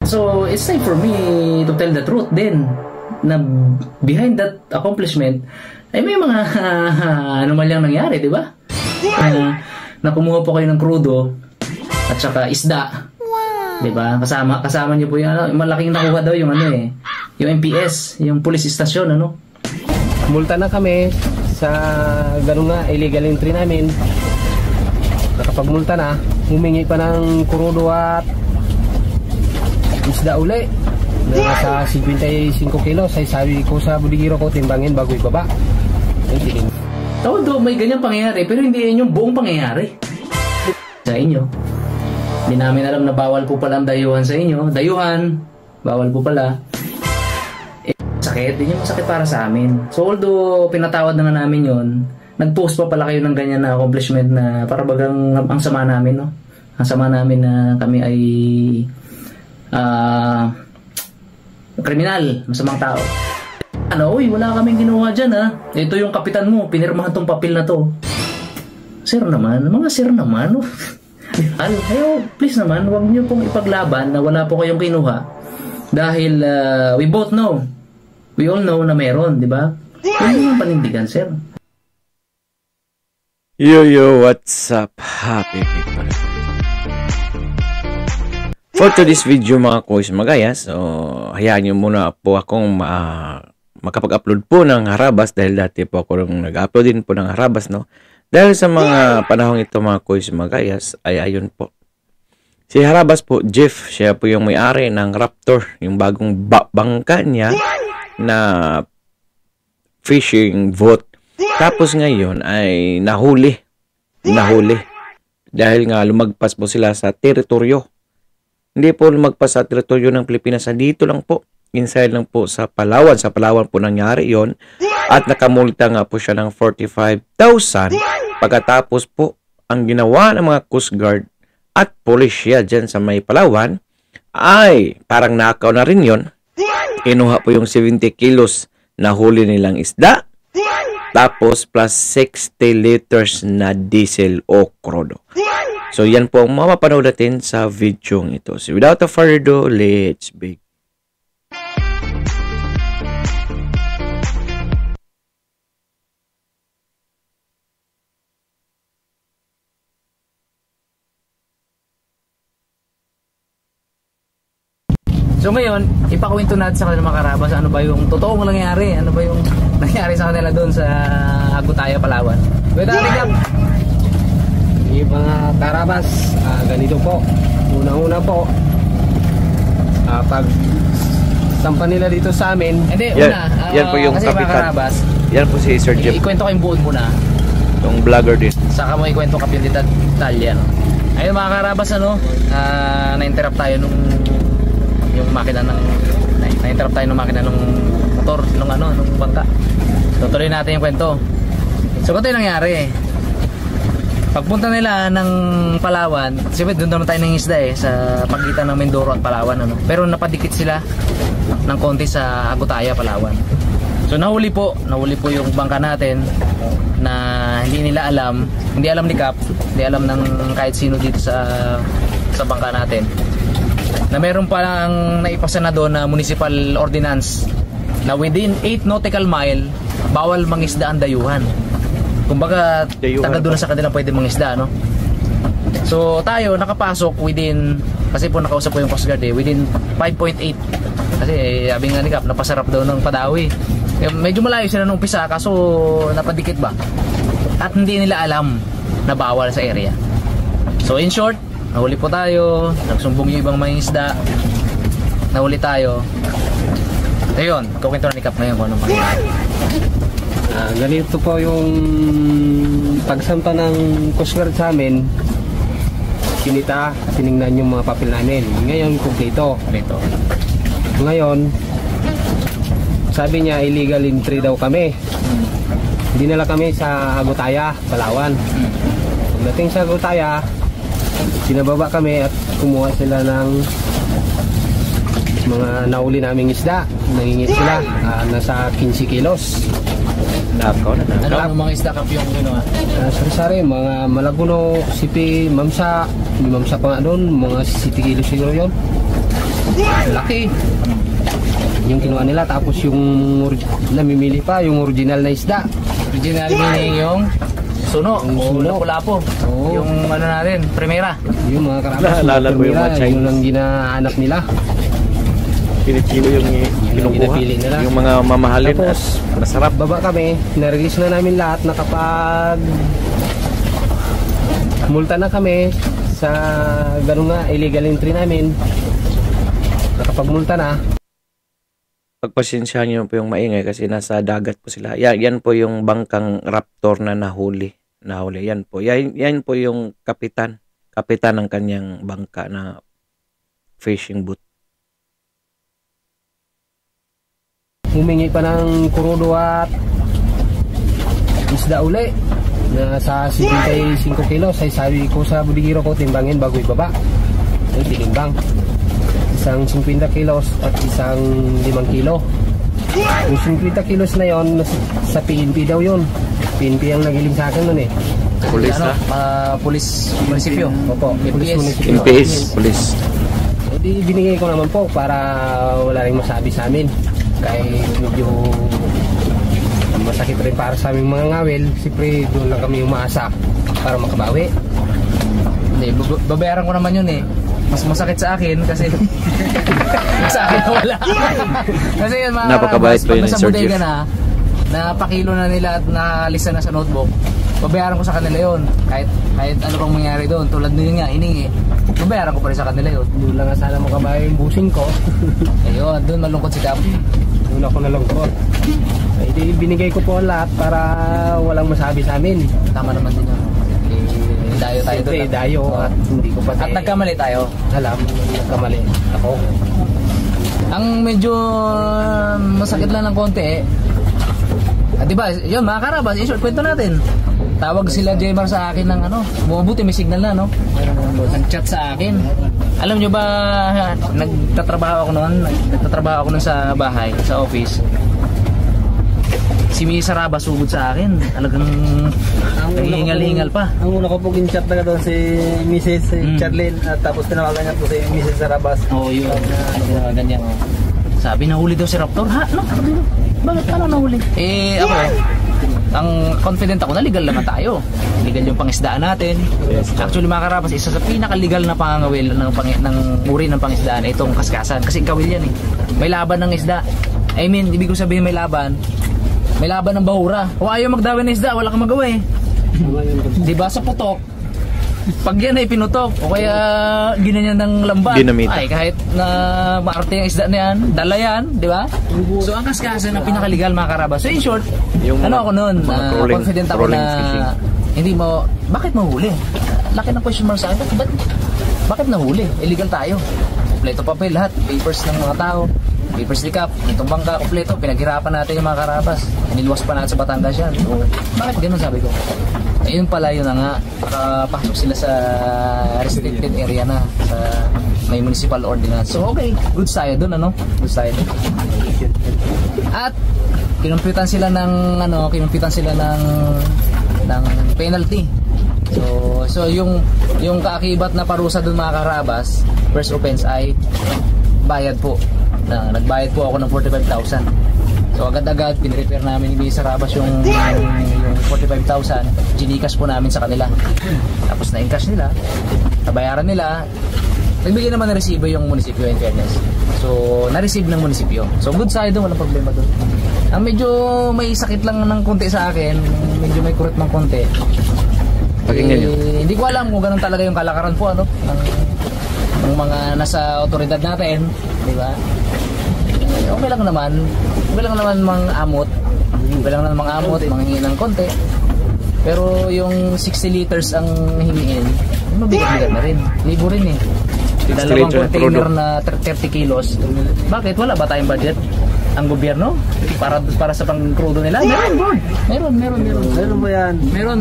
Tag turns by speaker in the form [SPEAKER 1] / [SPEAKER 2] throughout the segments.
[SPEAKER 1] So, it's time for me to tell the truth din na behind that accomplishment ay may mga anomalyang nangyari, di ba? Na kumuha po kayo ng krudo at saka isda. Di ba? Kasama niyo po yung malaking nakuha daw yung yung MPS, yung police station,
[SPEAKER 2] Multa na kami sa ganun nga illegal entry namin. Nakapagmulta na, humingi pa ng krudo at isda uli na sa 55 kilos. Ay sabi ko sa budigiro ko, timbangin bago ibaba.
[SPEAKER 1] Todo may ganyang pangyayari, pero hindi yun yung buong pangyayari sa inyo. Hindi namin alam na bawal po pala ang dayuhan sa inyo. Dayuhan, bawal po pala. Sakit, din yung masakit para sa amin. So although pinatawad na namin yun, nag-post pa pala kayo ng ganyan na accomplishment na para bagang ang sama namin, no? Ang sama namin na kami ay kriminal, masamang tao. Uy, wala kaming ginawa dyan, Ito yung kapitan mo, pinirmahan tong papel na to. Sir naman, mga sir naman. Ayo, please naman, huwag niyo pong ipaglaban na wala po kayong kinuha. Dahil we both know, we all know na meron, di ba? Huwag yung panindigan, sir.
[SPEAKER 3] Yo, what's up, happy people? For today's video mga kuys magayas, so hayaan nyo muna po akong makapag-upload po ng Harabas dahil dati po ako nag-upload din po ng Harabas, no? Dahil sa mga panahong ito mga kuys magayas ay ayun po. Si Harabas po, Jeff, siya po yung may-ari ng Raptor, yung bagong bangka niya na fishing boat. Tapos ngayon ay nahuli. Dahil nga lumagpas po sila sa teritoryo. Hindi po lumagpas sa teritoryo ng Pilipinas. Dito lang po. Inside lang po sa Palawan. Sa Palawan po nangyari yon. At nakamulta nga po siya ng 45,000. Pagkatapos po, ang ginawa ng mga Coast Guard at pulisya dyan sa may Palawan ay parang nakaw na rin yon. Kinuha po yung 70 kilos na huli nilang isda. Tapos plus 60 liters na diesel o crudo. So yan po ang mapapanood natin sa video ito. So without a further ado, let's begin.
[SPEAKER 1] So ngayon, ipakwento natin sa kanila mga karabas ano ba yung totoong nangyari, ano ba yung nangyari sa kanila doon sa Agutaya, Palawan. Wait,
[SPEAKER 2] Yung mga karabas, ganito po. Unang-una po, pag sampa nila dito sa amin.
[SPEAKER 1] Hindi, una.
[SPEAKER 3] Yan po yung
[SPEAKER 1] kasi
[SPEAKER 3] kapitan.
[SPEAKER 1] mga karabas,
[SPEAKER 3] yan po si Sir Jeff.
[SPEAKER 1] Ikwento ko yung buod muna.
[SPEAKER 3] Yung vlogger din.
[SPEAKER 1] Saka mo ikwento ka yung detalye. Ayun mga karabas, na-interrupt tayo nung yung makina na-interrupt tayo ng makina ng motor nung bangka. Tutuloy natin yung kwento. So ganito yung nangyari. Pagpunta nila ng Palawan, siyempre doon naman tayo ng isda sa pagitan ng Mindoro at Palawan, pero napadikit sila ng konti sa Agutaya, Palawan. So nahuli po yung bangka natin na hindi nila alam, hindi alam ni Cap, hindi alam ng kahit sino dito sa bangka natin, na meron palang naipasa na doon na municipal ordinance na within 8 nautical mile bawal mangisda ang dayuhan. Kumbaga taga doon sa kanila pwede mangisda, So tayo nakapasok within, kasi po nakausap ko yung Coast Guard within 5.8. Kasi sabi nga ni Cap, napasarap daw ng Padawi. Medyo malayo sila nung umpisa kaso napadikit ba. At hindi nila alam na bawal sa area. So in short, nahuli po tayo, nagsumbong yung ibang mga isda, nahuli tayo. Ayun, kukwento na ni Cap ngayon kung anong mangyayari.
[SPEAKER 2] Ganito po yung pagsampa ng Coast Guard sa amin. Tinignan yung mga papel namin. Ngayon, kumpleto. Ngayon, sabi niya illegal entry daw kami. Dinala kami sa Agutaya, Palawan. Pagdating sa Agutaya, sinababa kami at kumuha sila ng mga nauli naming isda. Nangingit sila, nasa 15 kilos.
[SPEAKER 1] Ano mga isda, Cap, yung
[SPEAKER 2] sari-sari, mga malaguno, sipi, mamsa. May mamsa pa nga doon, mga 60 kilos siguro yun. Laki. Yung kinuha nila, tapos yung namimili pa, yung original na isda.
[SPEAKER 1] Original meaning yung suno,
[SPEAKER 2] Yung
[SPEAKER 1] o
[SPEAKER 2] suno.
[SPEAKER 1] lapu-lapo.
[SPEAKER 2] Oo.
[SPEAKER 1] Yung ano natin, primera.
[SPEAKER 2] Yung mga karabas,
[SPEAKER 3] Naalala ko yung mga
[SPEAKER 2] yun
[SPEAKER 3] Chinese.
[SPEAKER 2] ang ginahanap nila.
[SPEAKER 3] Pinipilo yung kinukuha.
[SPEAKER 2] pinapili nila.
[SPEAKER 3] Yung mga mamahalin at
[SPEAKER 2] Tapos,
[SPEAKER 3] masarap.
[SPEAKER 2] baba kami, na-release na namin lahat, nakapag multa na kami sa ganun nga illegal entry namin. Nakapagmulta na.
[SPEAKER 3] Pagpasensyahan niyo po yung maingay kasi nasa dagat po sila. Yan po yung bangkang Raptor na nahuli. Yan po. Yan po yung kapitan ng kanyang bangka na fishing boat.
[SPEAKER 2] Humingi pa ng kurudo at isda uli na sa 75 kilos. Ay sabi ko sa budigiro ko, timbangin bago ibaba. Ay tinimbang. Isang 50 kilos at isang 5 kilo. Yung 50 kilos na yon sa PNP daw yon. PNP ang nagiling sa akin nun eh.
[SPEAKER 3] Pulis
[SPEAKER 1] ano,
[SPEAKER 3] na?
[SPEAKER 1] Pulis munisipyo.
[SPEAKER 2] Opo,
[SPEAKER 1] MPS.
[SPEAKER 2] munisipyo.
[SPEAKER 3] MPS, pulis.
[SPEAKER 2] Eh di binigay ko naman po para wala rin masabi sa amin. Kahit medyo masakit rin para sa aming mga ngawil, siyempre doon lang kami umaasa para makabawi.
[SPEAKER 1] Hindi, babayaran ko naman yun eh. Mas masakit sa akin kasi sa akin wala. Kasi yun mga
[SPEAKER 3] Napakabait po
[SPEAKER 1] pag
[SPEAKER 3] yun,
[SPEAKER 1] nasa
[SPEAKER 3] Sir
[SPEAKER 1] bodega
[SPEAKER 3] Jeff.
[SPEAKER 1] na napakilo na nila at nakalista na sa notebook, babayaran ko sa kanila yun. Kahit ano pang mangyari doon, tulad nyo nga, hiningi, babayaran ko pa rin sa kanila yun.
[SPEAKER 2] Doon lang nga sana makabawi yung busing ko.
[SPEAKER 1] Ayun, doon malungkot si Cap.
[SPEAKER 2] Doon ako nalungkot. Ay di binigay ko po ang lahat para walang masabi sa amin.
[SPEAKER 1] Tama naman din yun. Dayo tayo doon.
[SPEAKER 2] Siyempre dayo at hindi ko pati
[SPEAKER 1] At nagkamali tayo.
[SPEAKER 2] alam, nagkamali ako.
[SPEAKER 1] Ang medyo masakit lang ng konti di ba, yun mga karabas, i-short kwento natin. Tawag sila Jmar sa akin ng ano, bumabuti may signal na no. Nag-chat sa akin. Alam nyo ba, nagtatrabaho ako noon sa bahay, sa office. Si Misa Saraba sugod sa akin. Talagang hingal-hingal pa.
[SPEAKER 4] Ang una ko po kin-chat na doon si Mrs. Charlene at tapos tinawagan niya po si Mrs. Sarabas.
[SPEAKER 1] Oo, yun. Ganyan. Sabi, nahuli daw si Raptor. Ha? No? Bakit? Ano nahuli? Ako, ang confident ako na legal naman tayo. Legal yung pangisdaan natin. Actually, mga karabas, isa sa pinaka-legal na pangangawil ng uri ng pangisdaan itong kaskasan. Kasi kawil yan eh. May laban ng isda. I mean, ibig ko sabihin may laban ng bahura. Kung ayaw magdawin ng isda, wala kang magawa eh. Diba sa putok, pag yan ay pinutok o kaya ginanyan ng lambat,
[SPEAKER 3] Dinamita.
[SPEAKER 1] ay kahit na maarte yung isda na yan, dala yan, di ba? So ang kaskasan na pinakaligal mga karabas. So in short,
[SPEAKER 3] Yung
[SPEAKER 1] ano ako nun,
[SPEAKER 3] crawling-
[SPEAKER 1] confident ako
[SPEAKER 3] crawling
[SPEAKER 1] na
[SPEAKER 3] fishing.
[SPEAKER 1] hindi mo, bakit mahuli? Laki ng question mark sa akin, bakit nahuli? Illegal tayo. Kompleto papel lahat, papers ng mga tao, papers ni Cap, itong bangka kompleto, pinaghirapan natin yung mga karabas, iniluwas pa natin sa Batangas yan. So, bakit ganun sabi ko? Ayun pala yun na nga, pasok sila sa restricted area na, sa may municipal ordinance. So okay, goods tayo dun ano? Goods tayo dun. At kinumpitan sila ng penalty. So yung kaakibat na parusa dun mga karabas, first offense ay bayad po. Nagbayad po ako ng 45,000. So agad-agad pinrepair namin ni Sarabas yung 45,000, ginikas po namin sa kanila. Tapos na-encash nila, nabayaran nila. Nagbigay naman ng resibo yung munisipyo in fairness. So na-receive ng munisipyo. So good side doon, walang problema doon. Ang medyo may sakit lang ng konti sa akin, medyo may kurot ng konti. Hindi ko alam kung ganun talaga yung kalakaran po ng mga nasa otoridad natin, di ba? Okay lang naman mang-amot. Manghingi ng konti. Pero yung 60 liters ang hingiin, mabigat-bigat na rin. Libo rin eh.
[SPEAKER 3] 60
[SPEAKER 1] Dalawang
[SPEAKER 3] liters
[SPEAKER 1] container na 30 kilos. Bakit? Wala ba tayong budget? Ang gobyerno? Para sa pang-crudo nila? Meron.
[SPEAKER 4] Meron ba yan?
[SPEAKER 1] Meron.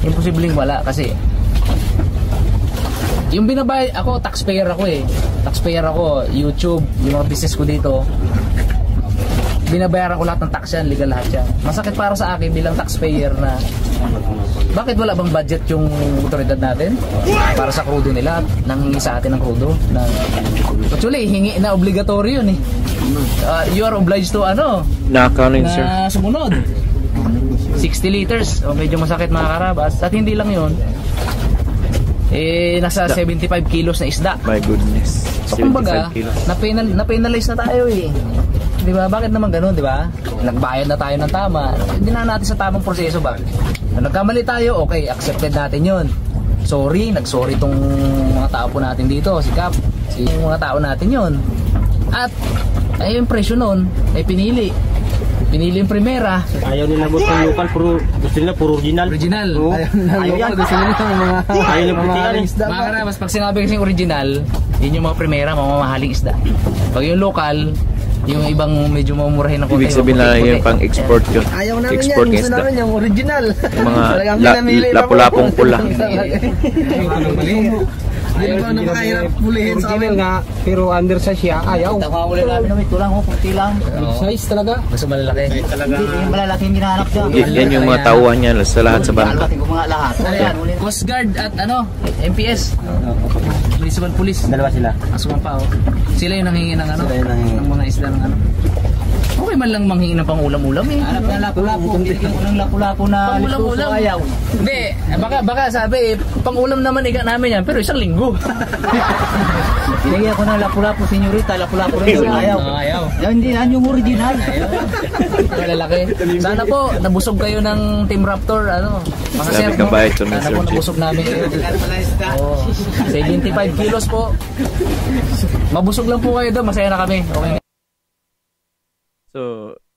[SPEAKER 1] Imposibleng wala kasi yung binabayad ako, taxpayer ako, YouTube, yung mga business ko dito, binabayaran ko lahat ng tax yan, legal lahat yan. Masakit para sa akin bilang taxpayer na Bakit wala bang budget yung otoridad natin para sa krudo nila, nang sa atin ng krudo? Actually, hingi na obligatory yun eh. You are obliged to
[SPEAKER 3] Nakanin, sir.
[SPEAKER 1] na sumunod. 60 liters. O, medyo masakit mga karabas. At hindi lang yun. Nasa 75 kilos na isda.
[SPEAKER 3] My goodness.
[SPEAKER 1] So, kumbaga,
[SPEAKER 3] 75 kilos.
[SPEAKER 1] na-penalize na tayo eh. Di ba? Bakit naman ganun, di ba? Nagbayad na tayo ng tama. Hindi na natin sa tamang proseso ba? Nagkamali tayo, okay, accepted natin yun. Sorry, nagsorry tong mga tao po natin dito, si Cap, yung mga tao natin yun. At, ay yung presyo nun, ay pinili yung primera.
[SPEAKER 4] Ayaw nila gusto ng local, gusto nila puro original.
[SPEAKER 1] Original.
[SPEAKER 4] Oo. Ayaw yan. Gusto nila mga ayaw nila putihan isda.
[SPEAKER 1] Mga karabas, pag sinabi kasing original, yun yung mga primera, mamahaling isda. Pag yung local, yung ibang medyo mamurahin na konti.
[SPEAKER 3] Ibig sabihin na yung pang-export yun.
[SPEAKER 4] Ayaw namin
[SPEAKER 3] Export
[SPEAKER 4] yan.
[SPEAKER 3] ng
[SPEAKER 4] Gusto
[SPEAKER 3] isda.
[SPEAKER 4] namin yung original.
[SPEAKER 3] Yung mga lapu-lapong pula.
[SPEAKER 4] Hindi ba napakahirap pulihin sa
[SPEAKER 2] Original
[SPEAKER 4] amin?
[SPEAKER 2] nga, pero under sa siya, ayaw.
[SPEAKER 5] Tawawala namin ng ito lang, kunti lang.
[SPEAKER 2] Size talaga.
[SPEAKER 1] Mas malalaki.
[SPEAKER 5] Hindi, yung malalaki yung ginahanap dyan.
[SPEAKER 3] Yan yung mga tauhan niya sa lahat sa bangka.
[SPEAKER 5] Alwatin ko mga lahat.
[SPEAKER 1] Ano yan? Coast Guard at MPS. Municipal Police.
[SPEAKER 4] Dalawa sila.
[SPEAKER 1] Asuman pa Sila yung nanghingi ng
[SPEAKER 4] Sila yung nanghingi.
[SPEAKER 1] ng mga isda ng Okay man lang manghingi ng pang-ulam-ulam eh.
[SPEAKER 5] Hanap na lapu-lapu. Yung unang lapu-lapu na
[SPEAKER 1] Pang-ulam-ulam.
[SPEAKER 5] ayaw.
[SPEAKER 1] Hindi, baka sabi pang-ulam naman iga namin yan, pero isang linggo.
[SPEAKER 5] Binigyan ko ng lapu-lapu, senyorita. Lapu-lapu rin yung ayaw.
[SPEAKER 1] Ayaw.
[SPEAKER 5] Hindi, yan yung original.
[SPEAKER 1] Malalaki. Sana po nabusog kayo ng Team Raptor, mga
[SPEAKER 3] Sabi
[SPEAKER 1] sir,
[SPEAKER 3] ka ba ito,
[SPEAKER 1] Sana
[SPEAKER 3] Mr.
[SPEAKER 1] po
[SPEAKER 3] Jeep?
[SPEAKER 1] nabusog namin kayo. 75 kilos po. Mabusog lang po kayo doon, masaya na kami. Okay.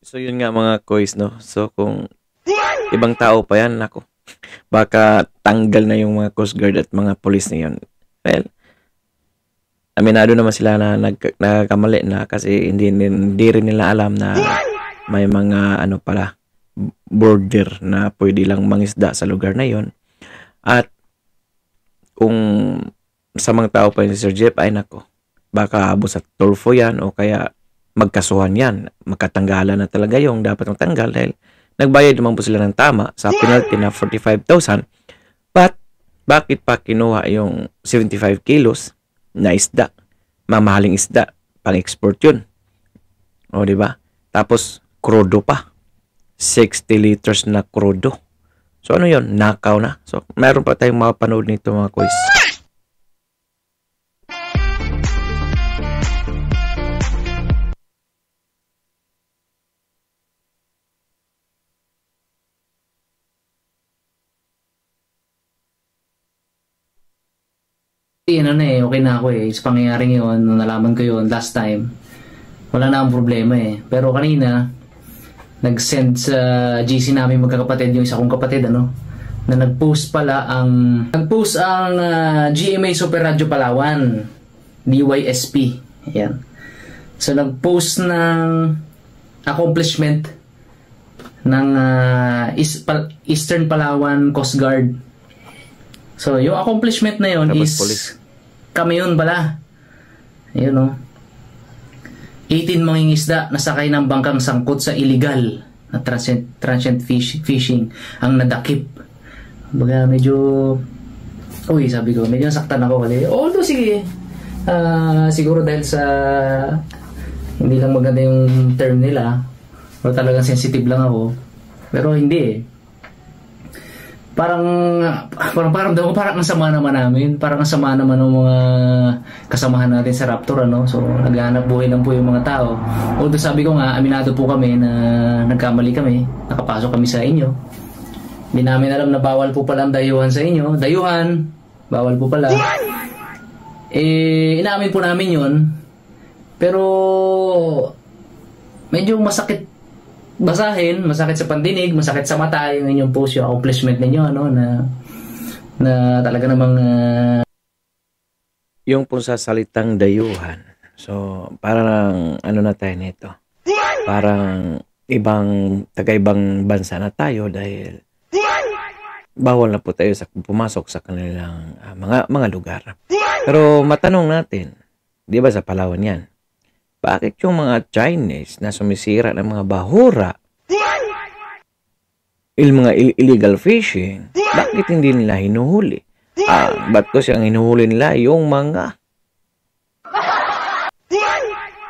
[SPEAKER 3] So yun nga mga kois, no? So kung ibang tao pa yan, ako, baka tanggal na yung mga Coast Guard at mga police na yun. Well, aminado naman sila na nagkamali na kasi hindi rin nila alam na may mga pala border na pwede lang mangisda sa lugar na yon. At kung sa mga tao pa ni Sir Jeff, ay nako, baka abot sa tulfo yan o kaya magkasuhan yan. Magkatanggalan na talaga yung dapat matanggal dahil nagbayad naman po sila ng tama sa penalty na 45,000. But, bakit pa kinuha yung 75 kilos na isda? Mamahaling isda. Pang-export yun. O, diba? Tapos, krudo pa. 60 liters na krudo. So, ano yun? Nakaw na. So, meron pa tayong mapanood nito mga quiz.
[SPEAKER 1] Okay na ako eh. Sa pangyayaring yun, nung nalaman ko yun last time, wala na akong problema eh. Pero kanina, nag-send sa GC namin magkakapatid, yung isa kong kapatid, na nag-post ang GMA Super Radio Palawan, DYSP. Ayan. So, nag-post ng accomplishment ng Eastern Palawan Coast Guard. So, yung accomplishment na yun
[SPEAKER 3] Tapos
[SPEAKER 1] is
[SPEAKER 3] police.
[SPEAKER 1] kami yun pala. Ayun 18 mangingisda na sakay ng bangkang sangkot sa illegal na transient fishing ang nadakip. Baga medyo sabi ko, medyo nasaktan ako kasi although sige, siguro dahil sa hindi lang maganda yung term nila o talagang sensitive lang ako, pero hindi eh. Parang ang sama naman namin. Parang ang sama naman ng mga kasamahan natin sa Raptor, So, naghahanap buhay lang po yung mga tao. Although sabi ko nga, aminado po kami na nagkamali kami. Nakapasok kami sa inyo. Hindi namin alam na bawal po pala ang dayuhan sa inyo. Dayuhan, bawal po pala. Inaamin po namin yun. Pero, medyo masakit basahin, masakit sa pandinig, masakit sa mata yung inyong post, yung accomplishment ninyo, na talaga namang
[SPEAKER 3] Yung po sa salitang dayuhan. So, parang na tayo nito. Parang taga-ibang bansa na tayo dahil bawal na po tayo sa pumasok sa kanilang mga lugar. Pero matanong natin, di ba sa Palawan yan? Bakit yung mga Chinese na sumisira ng mga bahura illegal fishing, bakit hindi nila hinuhuli? Ba't ko siyang hinuhuli nila yung mga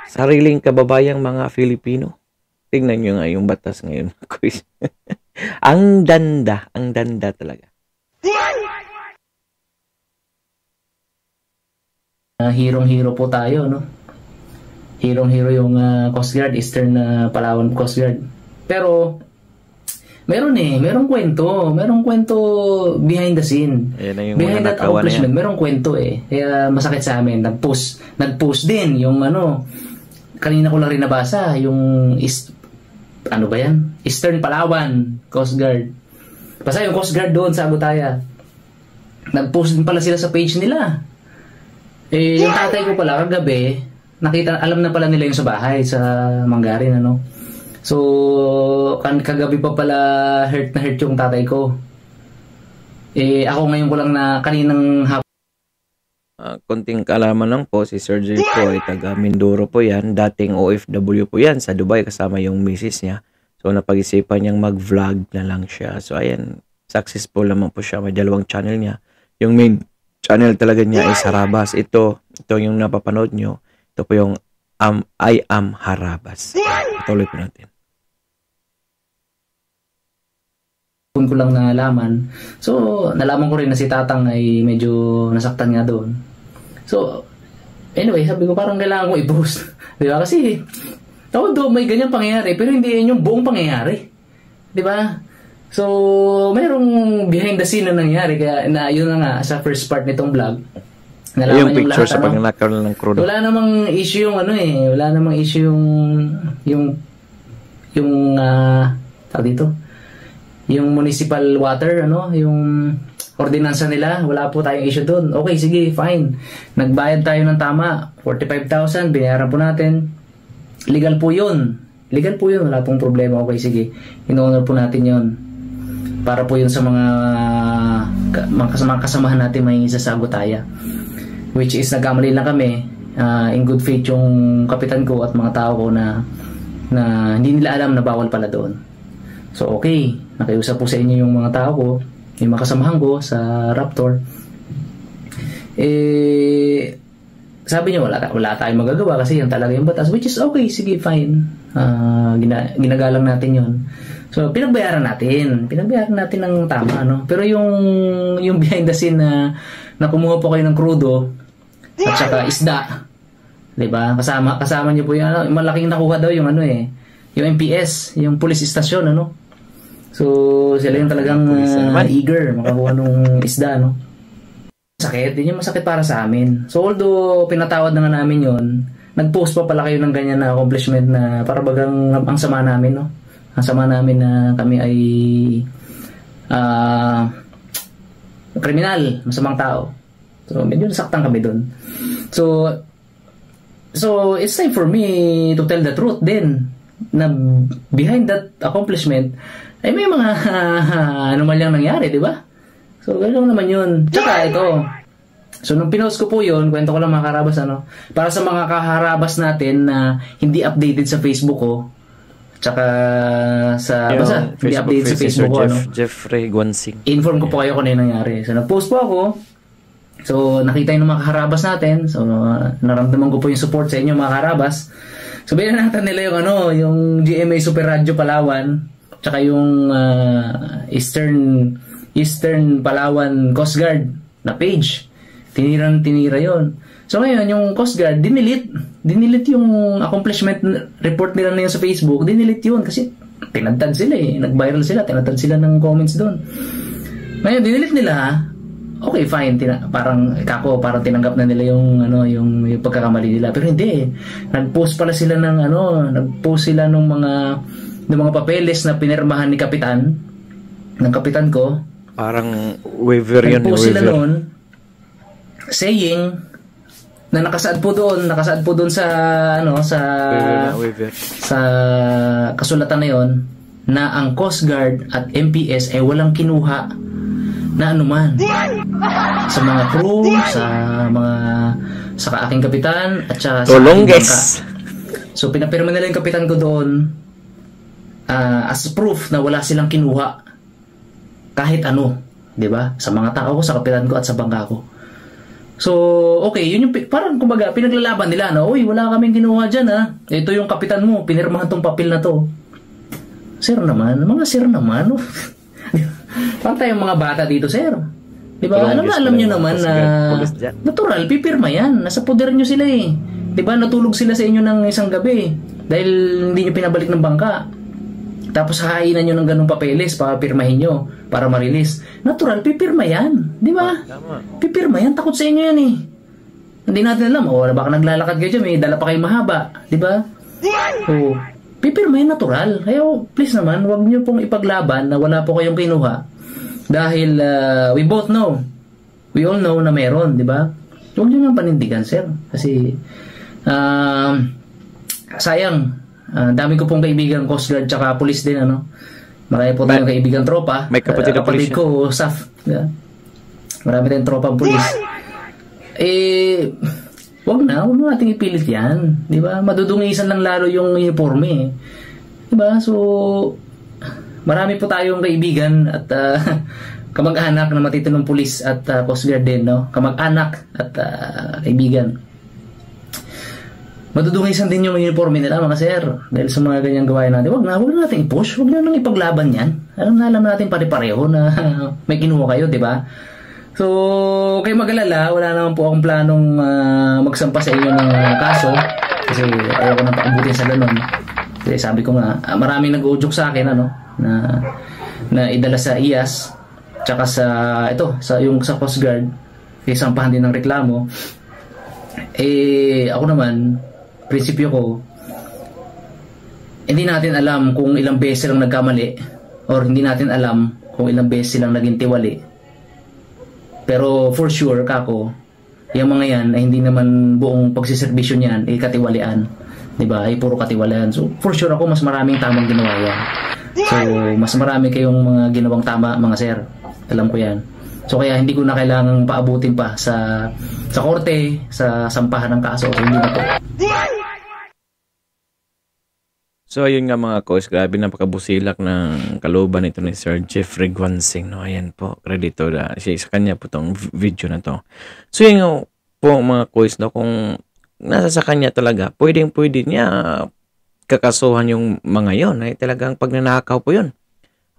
[SPEAKER 3] sariling kababayang mga Filipino? Tingnan nyo nga yung batas ngayon. ang danda talaga.
[SPEAKER 1] Hirong-hiro po tayo, no? Hirong-hiro yung Coast Guard, Eastern Palawan Coast Guard. Pero merong kwento behind the scene. Behind that accomplishment, merong kwento eh. Kaya masakit sa amin. Nag-post din yung kanina ko lang rin nabasa, yung ano ba yan? Eastern Palawan Coast Guard. Basta yung Coast Guard doon sa Agutaya. Nag-post din pala sila sa page nila. Yung tatay ko pala kagabi, alam na pala nila yung sa bahay sa Mangarin, ano. So, kagabi pa pala hurt na hurt yung tatay ko. Ako ngayon ko lang na kaninang hapon.
[SPEAKER 3] Konting kaalaman lang po, si Sir Jay po ay taga Mindoro po yan. Dating OFW po yan sa Dubai kasama yung misis niya. So, napag-isipan niyang mag-vlog na lang siya. So, ayan, successful naman po siya. May 2 channel niya. Yung main channel talaga niya ay Harabas. Ito yung napapanood nyo. Ito po yung I Am Harabas. Patuloy po natin.
[SPEAKER 1] Ko lang nalaman. So, nalaman ko rin na si Tatang ay medyo nasaktan nga doon. So, anyway, sabi ko parang kailangan ko i-boost. Di ba? Kasi, although may ganyan pangyayari, pero hindi yun yung buong pangyayari. Di ba? So, mayroong behind the scene na nangyari. Kaya, yun na nga, sa first part nitong vlog. Nalaman
[SPEAKER 3] yung picture lahat, sa pagnanakaw ng crudo.
[SPEAKER 1] Wala namang issue yung wala namang issue yung tawag dito, yung municipal water, yung ordinansa nila, wala po tayong issue doon. Okay, sige, fine. Nagbayad tayo ng tama, 45,000, binayaran po natin. Legal po yun, wala pong problema. Okay, sige, in-honor po natin yun. Para po yun sa mga kasamahan natin may isa sa Agutaya. Which is nagkamali lang kami, in good faith yung kapitan ko at mga tao ko na hindi nila alam na bawal pala doon. So okay, nakiusap po sa inyo yung mga tao ko, yung mga kasamahan ko sa Raptor. Sabi niyo wala tayong magagawa kasi yan talaga yung batas, which is okay, sige, fine. Ginagalang natin yon. So pinagbayaran natin ng tama, no? Pero yung behind the scene na kumuha po kayo ng crudo at saka isda, 'di ba? Kasama niyo po yung malaking nakuha daw yung yung MPS, yung police station, ano? So sila yung talagang eager makakuha ng isda, no? Sakit, din yung masakit para sa amin. So although pinatawad na nga namin yon, nag-post pa pala kayo ng ganyan na accomplishment na para bagang ang sama namin, no? Ang sama namin na kami ay kriminal, masamang tao. So medyo nasaktan kami doon. So it's time for me to tell the truth din na behind that accomplishment ay may mga anomalyang nangyari, di ba? So ganoon naman yun. Tsaka ito, so nung pinost ko po yun, kwento ko lang mga karabas, para sa mga kaharabas natin na hindi updated sa Facebook ko, tsaka sa hindi updated sa Facebook ko,
[SPEAKER 3] Jeffrey Guansing.
[SPEAKER 1] Inform ko po kayo kung ano yung nangyari. So nag-post po ako. So nakita yung mga kaharabas natin. So naramdaman ko po yung support sa inyo mga kaharabas. So binanatan nila yung yung GMA Super Radio Palawan, tsaka yung Eastern Palawan Coast Guard na page. Tinira yon. So ngayon, yung Coast Guard, dinilit yung accomplishment report nila na yun sa Facebook. Dinilit yun kasi tinatad sila nag-viral sila, tinatad sila ng comments doon. Ngayon, dinilit nila. Okay, fine. Parang tinanggap na nila yung yung pagkakamali nila. Pero hindi. Nag-post pala sila ng nag-post sila ng mga papeles na pinirmahan ni kapitan, ng kapitan ko.
[SPEAKER 3] Parang waiver yun.
[SPEAKER 1] Nag-post sila noon saying na nakasaad po doon sa sa kasulatan na yon na ang Coast Guard at MPS ay walang kinuha na anuman sa mga crew, sa aking kapitan at sa aking bangka. So pinapirma nila yung kapitan ko doon as proof na wala silang kinuha kahit ano, 'di ba? Sa mga tao ko, sa kapitan ko at sa bangka ko. So, okay, yun yung parang kumbaga pinaglalaban nila na, uy, wala kaming kinuha diyan ha. Ito yung kapitan mo, pinirmahan tong papel na to. Sir naman, mga sir naman. Parang tayong mga bata dito, sir. 'Di ba? Alam niyo naman na natural pipirma 'yan. Nasa poder niyo sila eh. 'Di ba? Natulog sila sa inyo ng isang gabi dahil hindi niyo pinabalik ng bangka. Tapos hahainan nyo ng ganung papeles para pirmahin nyo, para ma-release. Natural, pipirma yan. Di ba? Pipirma yan. Takot sa inyo yan eh. Hindi natin alam. O, baka naglalakad kayo dyan, may dala pa kayo mahaba. Di ba? O, pipirma yan natural. Kaya, please naman, huwag nyo pong ipaglaban na wala po kayong kinuha. Dahil, we both know. We all know na meron, di ba? Huwag nyo nga panindigan, sir. Kasi, sayang. Dami ko pong kaibigan Coast Guard tsaka police din, ano. Marami po tayong kaibigan tropa.
[SPEAKER 3] May kapatid na police
[SPEAKER 1] ko, SAF. Yeah. Marami tayong tropa police. Wag na nating ipilit yan. Di ba? Madudungisan lang lalo yung uniforme. Di ba? So, marami po tayong kaibigan at kamag-anak na matitinong police at Coast Guard din, no? Kamag-anak at kaibigan. Madudungisan din yung uniforme nila, mga sir. Dahil sa mga ganyang gawain natin. Huwag na natin i-push. Huwag na nang ipaglaban yan. Alam natin pare-pareho na may kinuha kayo, di ba? So, kayo mag-alala, wala naman po akong planong magsampa sa inyo ng kaso. Kasi ayaw ko nang paabutin sa ganun. Kasi sabi ko nga, maraming nag-uudyok sa akin, ano, na idala sa IAS, tsaka sa Coast Guard, kaya sampahan din ng reklamo. Ako naman, prinsipyo ko, hindi natin alam kung ilang beses silang nagkamali or hindi natin alam kung ilang beses silang naging tiwali. Pero for sure, kako, yung mga yan ay hindi naman buong pagsiservisyo niyan ay katiwalian. Diba? Ay puro katiwalian. So for sure ako, mas maraming tamang ginawa yan. So mas marami kayong mga ginawang tama, mga sir. Alam ko yan. So kaya hindi ko na kailangang paabutin pa sa korte, sa sampahan ng kaso. So hindi na po.
[SPEAKER 3] So ayun nga mga coach, grabe napakabusilak ng kalooban nito ni Sir Jeffrey Guansing, no? Ayan po, kredito na sa kanya po tong video na to. So yun po mga coach, no, kung nasa sa kanya talaga, pwede niya kakasuhan yung mga yon, ay talagang pagnanakaw po yun.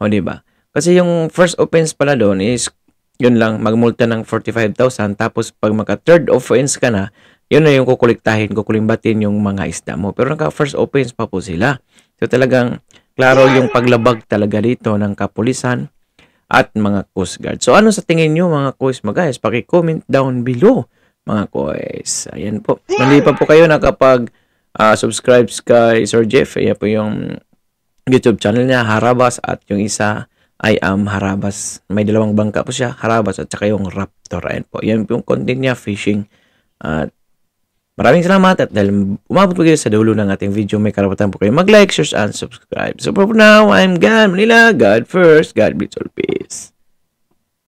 [SPEAKER 3] O diba? Kasi yung first offense pala doon is yun lang, magmulta ng 45,000, tapos pag maka third offense ka na, yun na yung kukulimbatin yung mga isda mo. Pero naka first offense pa po sila. So talagang klaro yung paglabag talaga dito ng kapulisan at mga Coast Guard. So ano sa tingin nyo mga Coast guys? Paki-comment down below mga Coast. Ayan po. Hindi pa po kayo nakapag subscribe kay Sir Jeff. Ayan po yung YouTube channel niya, Harabas, at yung isa I Am Harabas. May dalawang bangka po siya, Harabas at saka yung Raptor. Ayan po. Yan po yung content niya, fishing. At maraming salamat at dahil umabot po kayo sa dulo ng ating video, may karapatan po kayo mag-like, share, and subscribe. So for now, I'm Gan Manila. God first, God bless all, peace.